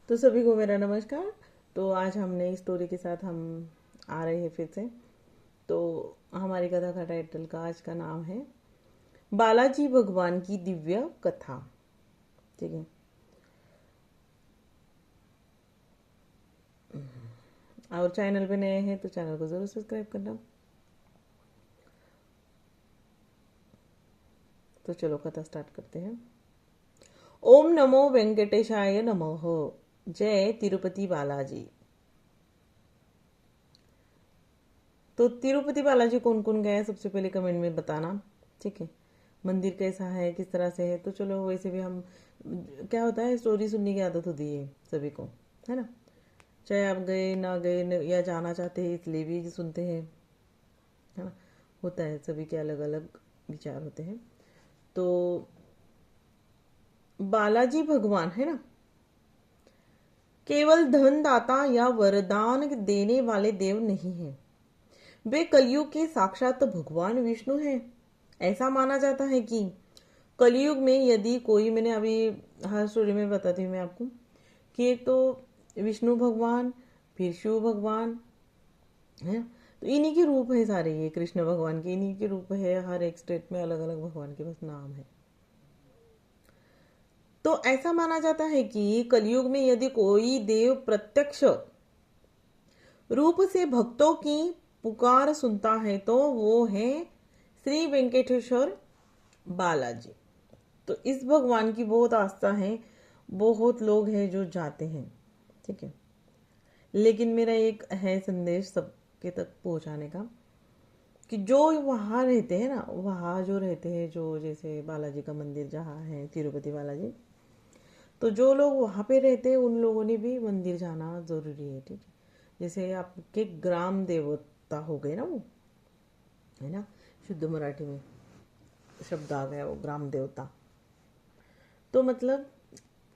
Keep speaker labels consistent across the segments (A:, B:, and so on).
A: तो सभी को मेरा नमस्कार। तो आज हम नई स्टोरी के साथ हम आ रहे हैं फिर से। तो हमारी कथा का टाइटल का आज का नाम है बालाजी भगवान की दिव्य कथा। ठीक है। और चैनल पे नए हैं तो चैनल को जरूर सब्सक्राइब करना। तो चलो कथा स्टार्ट करते हैं। ओम नमो वेंकटेशाय नमः। जय तिरुपति बालाजी। तो तिरुपति बालाजी कौन कौन गया है सबसे पहले कमेंट में बताना। ठीक है। मंदिर कैसा है, किस तरह से है। तो चलो वैसे भी हम क्या होता है, स्टोरी सुनने की आदत होती है सभी को, है ना। चाहे आप गए ना गए या जाना चाहते हैं इसलिए भी सुनते हैं, है ना। होता है, सभी के अलग अलग विचार होते हैं। तो बालाजी भगवान है ना, केवल धन दाता या वरदान देने वाले देव नहीं है। वे कलयुग के साक्षात भगवान विष्णु हैं। ऐसा माना जाता है कि कलयुग में यदि कोई, मैंने अभी हर स्टोरी में बताती हूँ मैं आपको, कि एक तो विष्णु भगवान, फिर शिव भगवान है। तो इन्हीं के रूप है सारे, ये कृष्ण भगवान के इन्हीं के रूप है। हर एक स्टेट में अलग अलग भगवान के बस नाम है। तो ऐसा माना जाता है कि कलयुग में यदि कोई देव प्रत्यक्ष रूप से भक्तों की पुकार सुनता है तो वो है श्री वेंकटेश्वर बालाजी। तो इस भगवान की बहुत आस्था है, बहुत लोग हैं जो जाते हैं। ठीक है। लेकिन मेरा एक है संदेश सबके तक पहुंचाने का, कि जो वहाँ रहते हैं ना, वहाँ जो रहते हैं, जो जैसे बालाजी का मंदिर जहाँ है तिरुपति बालाजी, तो जो लोग वहाँ पे रहते हैं उन लोगों ने भी मंदिर जाना जरूरी है। ठीक है। जैसे आपके ग्राम देवता हो गए ना वो, है ना, शुद्ध मराठी में शब्द आ गया वो ग्राम देवता। तो मतलब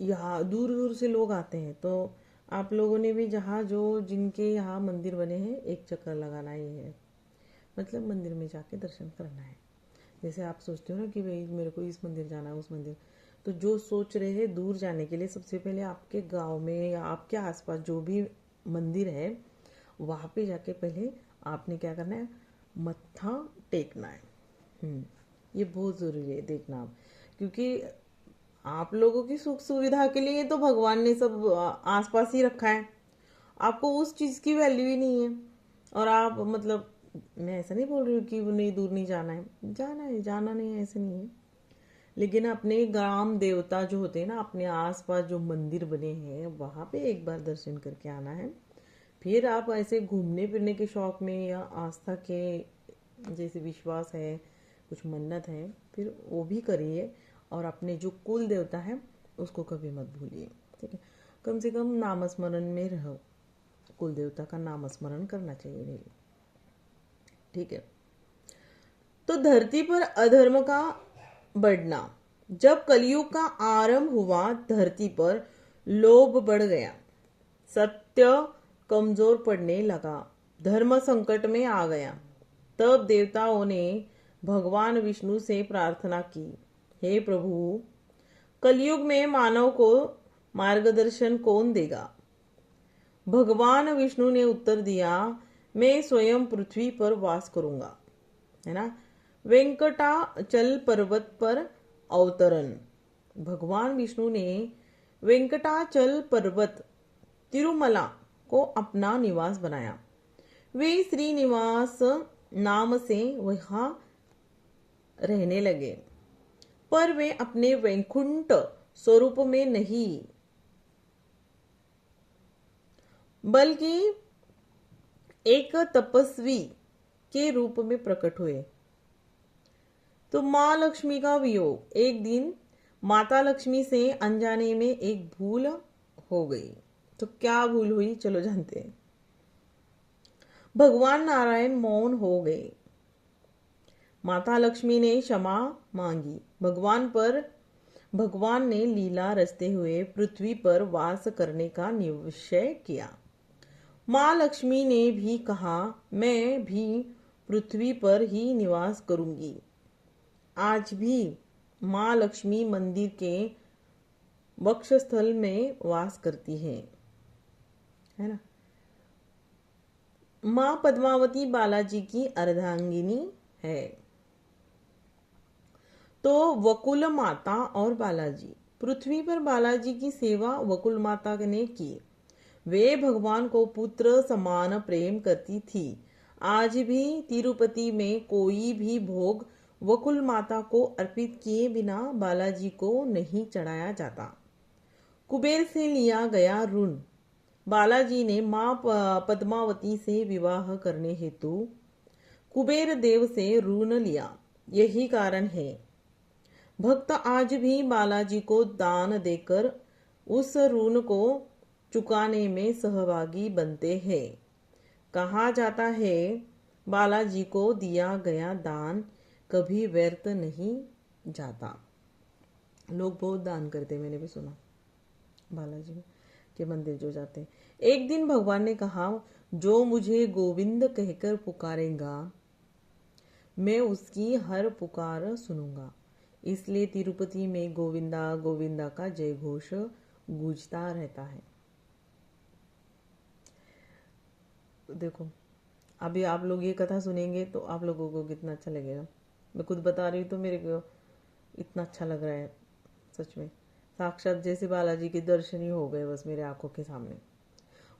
A: यहाँ दूर दूर से लोग आते हैं, तो आप लोगों ने भी जहाँ जो जिनके यहाँ मंदिर बने हैं एक चक्कर लगाना ही है। मतलब मंदिर में जाके दर्शन करना है। जैसे आप सोचते हो ना कि भाई मेरे को इस मंदिर जाना है, उस मंदिर, तो जो सोच रहे हैं दूर जाने के लिए, सबसे पहले आपके गांव में या आपके आसपास जो भी मंदिर है वहाँ पे जाके पहले आपने क्या करना है, मत्था टेकना है। ये बहुत ज़रूरी है देखना आप, क्योंकि आप लोगों की सुख सुविधा के लिए तो भगवान ने सब आसपास ही रखा है। आपको उस चीज़ की वैल्यू ही नहीं है। और आप मतलब, मैं ऐसा नहीं बोल रही हूँ कि नहीं दूर नहीं जाना है, जाना है, जाना नहीं है ऐसे नहीं है। लेकिन अपने ग्राम देवता जो होते हैं ना, अपने आसपास जो मंदिर बने हैं वहाँ पे एक बार दर्शन करके आना है। फिर आप ऐसे घूमने फिरने के शौक में या आस्था के जैसे विश्वास है, कुछ मन्नत है, फिर वो भी करिए। और अपने जो कुल देवता है उसको कभी मत भूलिए। ठीक है। कम से कम नामस्मरण में रहो, कुल देवता का नामस्मरण करना चाहिए डेली। ठीक है। तो धरती पर अधर्म का बढ़ना। जब कलयुग का आरंभ हुआ धरती पर लोभ बढ़ गया, सत्य कमजोर पड़ने लगा, धर्म संकट में आ गया। तब देवताओं ने भगवान विष्णु से प्रार्थना की, हे प्रभु, कलयुग में मानव को मार्गदर्शन कौन देगा। भगवान विष्णु ने उत्तर दिया, मैं स्वयं पृथ्वी पर वास करूंगा, है ना। वेंकटाचल पर्वत पर अवतरण। भगवान विष्णु ने वेंकटाचल पर्वत तिरुमला को अपना निवास बनाया। वे श्रीनिवास नाम से वहां रहने लगे, पर वे अपने वैकुंठ स्वरूप में नहीं बल्कि एक तपस्वी के रूप में प्रकट हुए। तो माँ लक्ष्मी का वियोग। एक दिन माता लक्ष्मी से अनजाने में एक भूल हो गई। तो क्या भूल हुई, चलो जानते हैं। भगवान नारायण मौन हो गए। माता लक्ष्मी ने क्षमा मांगी। भगवान ने लीला रचते हुए पृथ्वी पर वास करने का निश्चय किया। माँ लक्ष्मी ने भी कहा, मैं भी पृथ्वी पर ही निवास करूंगी। आज भी माँ लक्ष्मी मंदिर के वक्षस्थल में वास करती है ना। माँ पद्मावती बालाजी की अर्धांगिनी है। तो वकुल माता और बालाजी, पृथ्वी पर बालाजी की सेवा वकुल माता ने की। वे भगवान को पुत्र समान प्रेम करती थी। आज भी तिरुपति में कोई भी भोग वकुल माता को अर्पित किए बिना बालाजी को नहीं चढ़ाया जाता। कुबेर से लिया गया ऋण, बालाजी ने मां पद्मावती से विवाह करने हेतु कुबेर देव से ऋण लिया। यही कारण है भक्त आज भी बालाजी को दान देकर उस ऋण को चुकाने में सहभागी बनते हैं। कहा जाता है बालाजी को दिया गया दान कभी व्यर्थ नहीं जाता। लोग बहुत दान करते, मैंने भी सुना, बालाजी के मंदिर जो जाते हैं। एक दिन भगवान ने कहा, जो मुझे गोविंद कहकर पुकारेगा मैं उसकी हर पुकार सुनूंगा। इसलिए तिरुपति में गोविंदा गोविंदा का जय घोष गूंजता रहता है। देखो, अभी आप लोग ये कथा सुनेंगे तो आप लोगों को कितना अच्छा लगेगा। मैं खुद बता रही हूँ तो मेरे को इतना अच्छा लग रहा है, सच में साक्षात जैसे बालाजी के दर्शन ही हो गए बस मेरे आंखों के सामने।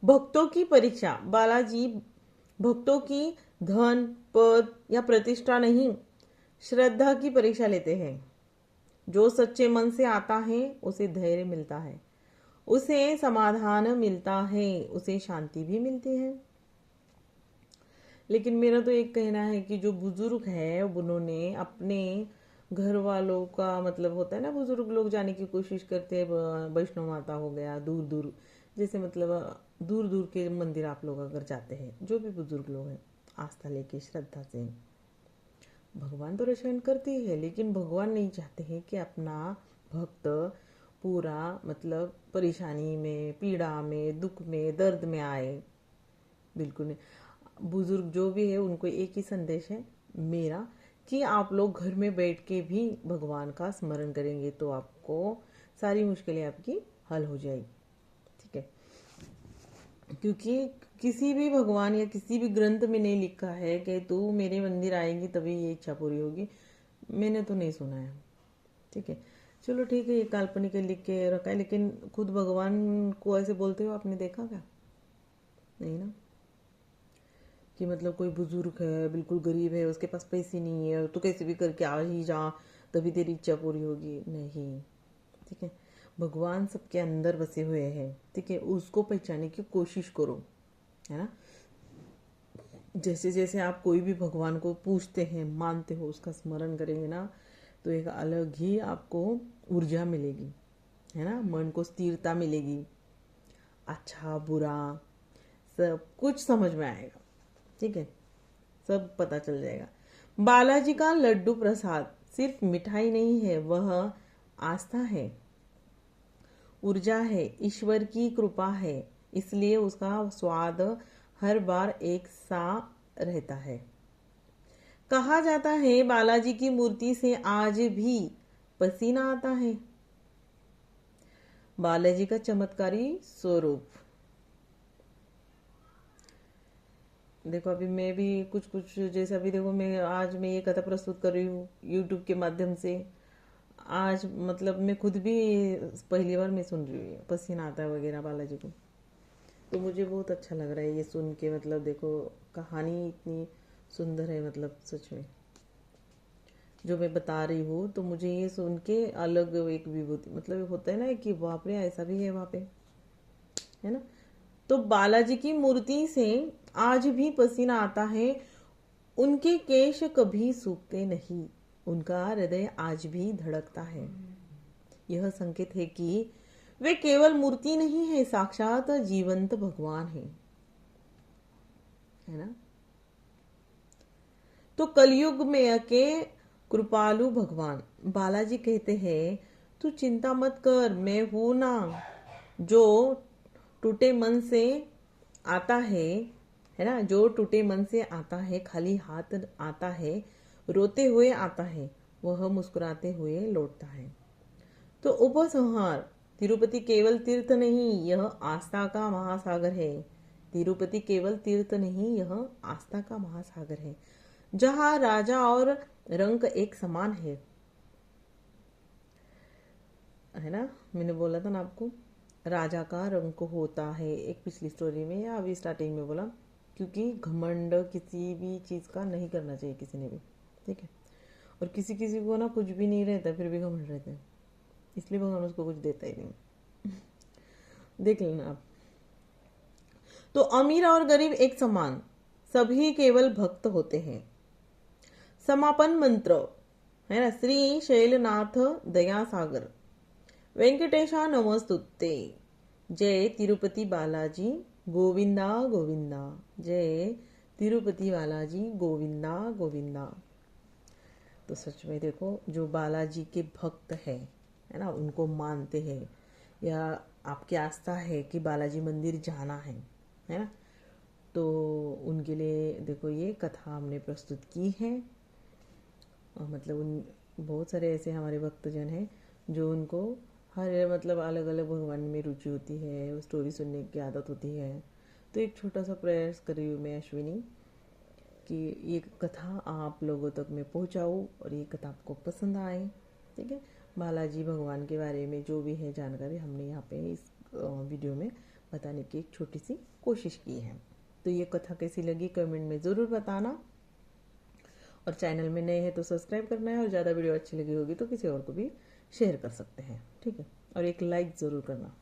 A: भक्तों की परीक्षा, बालाजी भक्तों की धन पद या प्रतिष्ठा नहीं, श्रद्धा की परीक्षा लेते हैं। जो सच्चे मन से आता है उसे धैर्य मिलता है, उसे समाधान मिलता है, उसे शांति भी मिलती है। लेकिन मेरा तो एक कहना है कि जो बुजुर्ग है उन्होंने अपने घर वालों का, मतलब होता है ना, बुजुर्ग लोग जाने की कोशिश करते हैं। वैष्णो माता हो गया, दूर दूर, जैसे मतलब दूर दूर के मंदिर आप लोग अगर जाते हैं, जो भी बुजुर्ग लोग हैं, आस्था लेके श्रद्धा से, भगवान तो रक्षण करते ही है, लेकिन भगवान नहीं चाहते हैं कि अपना भक्त पूरा मतलब परेशानी में, पीड़ा में, दुख में, दर्द में आए। बिल्कुल नहीं। बुजुर्ग जो भी है उनको एक ही संदेश है मेरा कि आप लोग घर में बैठ के भी भगवान का स्मरण करेंगे तो आपको सारी मुश्किलें आपकी हल हो जाएगी। ठीक है, क्योंकि किसी भी भगवान या किसी भी ग्रंथ में नहीं लिखा है कि तू मेरे मंदिर आएगी तभी ये इच्छा पूरी होगी। मैंने तो नहीं सुना है। ठीक है, चलो ठीक है, ये काल्पनिक लिख के रखा है, लेकिन खुद भगवान को ऐसे बोलते हो आपने देखा क्या? नहीं ना, कि मतलब कोई बुजुर्ग है, बिल्कुल गरीब है, उसके पास पैसे नहीं है, तो कैसे भी करके आ ही जा तभी तेरी इच्छा पूरी होगी। नहीं, ठीक है, भगवान सबके अंदर बसे हुए हैं। ठीक है, उसको पहचानने की कोशिश करो, है ना। जैसे जैसे आप कोई भी भगवान को पूछते हैं, मानते हो, उसका स्मरण करेंगे ना, तो एक अलग ही आपको ऊर्जा मिलेगी, है ना। मन को स्थिरता मिलेगी, अच्छा बुरा सब कुछ समझ में आएगा। ठीक है, सब पता चल जाएगा। बालाजी का लड्डू प्रसाद सिर्फ मिठाई नहीं है, वह आस्था है, ऊर्जा है, ईश्वर की कृपा है। इसलिए उसका स्वाद हर बार एक सा रहता है। कहा जाता है बालाजी की मूर्ति से आज भी पसीना आता है। बालाजी का चमत्कारी स्वरूप देखो, अभी मैं भी कुछ कुछ, जैसे अभी देखो मैं ये कथा प्रस्तुत कर रही हूँ यूट्यूब के माध्यम से। आज मतलब मैं खुद भी पहली बार मैं सुन रही हूँ, पसीना आता है वगैरह बालाजी को, तो मुझे बहुत अच्छा लग रहा है ये सुन के। मतलब देखो, कहानी इतनी सुंदर है, मतलब सच में जो मैं बता रही हूँ, तो मुझे ये सुन के अलग एक विभूति, मतलब होता है ना कि बाप रे ऐसा भी है वहाँ पे, है ना। तो बालाजी की मूर्ति से आज भी पसीना आता है। उनके केश कभी सूखते नहीं, उनका हृदय आज भी धड़कता है। यह संकेत है कि वे केवल मूर्ति नहीं है, साक्षात जीवंत भगवान है ना। तो कलयुग में के कृपालु भगवान बालाजी कहते हैं, तू चिंता मत कर, मैं हूं ना। जो टूटे मन से आता है ना, जो टूटे मन से आता है, खाली हाथ आता है, रोते हुए आता है, वह मुस्कुराते हुए लौटता है। तो उपसंहार, तिरुपति केवल तीर्थ नहीं, यह आस्था का महासागर है। तिरुपति केवल तीर्थ नहीं, यह आस्था का महासागर है, जहाँ राजा और रंक एक समान है ना। मैंने बोला था ना आपको, राजा का रंक होता है, एक पिछली स्टोरी में या अभी स्टार्टिंग में बोला, क्योंकि घमंड किसी भी चीज़ का नहीं करना चाहिए किसी ने भी, ठीक है। और किसी किसी को ना कुछ भी नहीं रहता फिर भी घमंड रहते हैं, इसलिए भगवान उसको कुछ देता ही नहीं। देख लेना आप। तो अमीर और गरीब एक समान, सभी केवल भक्त होते हैं। समापन मंत्र है ना, श्री शैलनाथ दया सागर वेंकटेशा नमस्तुते, जय तिरुपति बालाजी गोविंदा गोविंदा, जय तिरुपति बालाजी गोविंदा गोविंदा। तो सच में देखो, जो बालाजी के भक्त है ना, उनको मानते हैं या आपकी आस्था है कि बालाजी मंदिर जाना है ना, तो उनके लिए देखो ये कथा हमने प्रस्तुत की है। और मतलब उन बहुत सारे ऐसे हमारे भक्तजन हैं जो उनको हर मतलब अलग अलग भगवान में रुचि होती है, स्टोरी सुनने की आदत होती है। तो एक छोटा सा प्रयास करी हूँ मैं अश्विनी कि ये कथा आप लोगों तक मैं पहुँचाऊँ और ये कथा आपको पसंद आए, ठीक है। बालाजी भगवान के बारे में जो भी है जानकारी हमने यहाँ पे इस वीडियो में बताने की एक छोटी सी कोशिश की है। तो ये कथा कैसी लगी कमेंट में ज़रूर बताना, और चैनल में नए हैं तो सब्सक्राइब करना है, और ज़्यादा वीडियो अच्छी लगी होगी तो किसी और को भी शेयर कर सकते हैं, ठीक है। और एक लाइक ज़रूर करना।